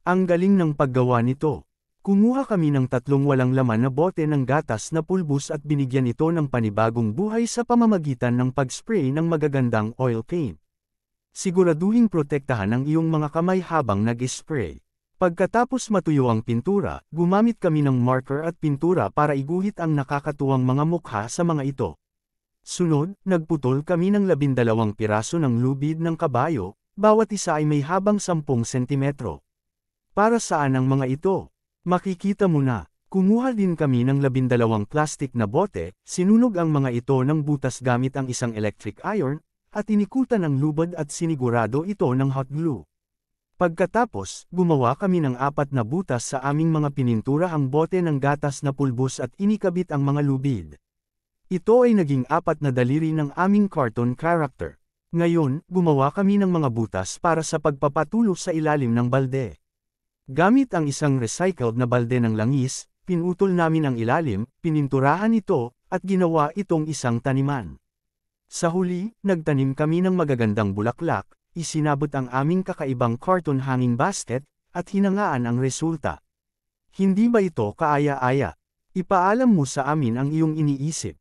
Ang galing ng paggawa nito. Kumuha kami ng 3 walang laman na bote ng gatas na pulbos at binigyan ito ng panibagong buhay sa pamamagitan ng pag-spray ng magagandang oil paint. Siguraduhing protektahan ang iyong mga kamay habang nag-spray. Pagkatapos matuyo ang pintura, gumamit kami ng marker at pintura para iguhit ang nakakatuwang mga mukha sa mga ito. Sunod, nagputol kami ng 12 piraso ng lubid ng kabayo, bawat isa ay may habang 10 sentimetro. Para saan ang mga ito? Makikita mo na. Kumuha din kami ng 12 plastik na bote, sinunog ang mga ito ng butas gamit ang isang electric iron, at inikutan ng lubid at sinigurado ito ng hot glue. Pagkatapos, gumawa kami ng 4 na butas sa aming mga pinintura ang bote ng gatas na pulbos at inikabit ang mga lubid. Ito ay naging 4 na daliri ng aming cartoon character. Ngayon, gumawa kami ng mga butas para sa pagpapatulo sa ilalim ng balde. Gamit ang isang recycled na balde ng langis, pinutol namin ang ilalim, pininturahan ito, at ginawa itong isang taniman. Sa huli, nagtanim kami ng magagandang bulaklak, isinabot ang aming kakaibang cartoon hanging basket, at hinangaan ang resulta. Hindi ba ito kaaya-aya? Ipaalam mo sa amin ang iyong iniisip.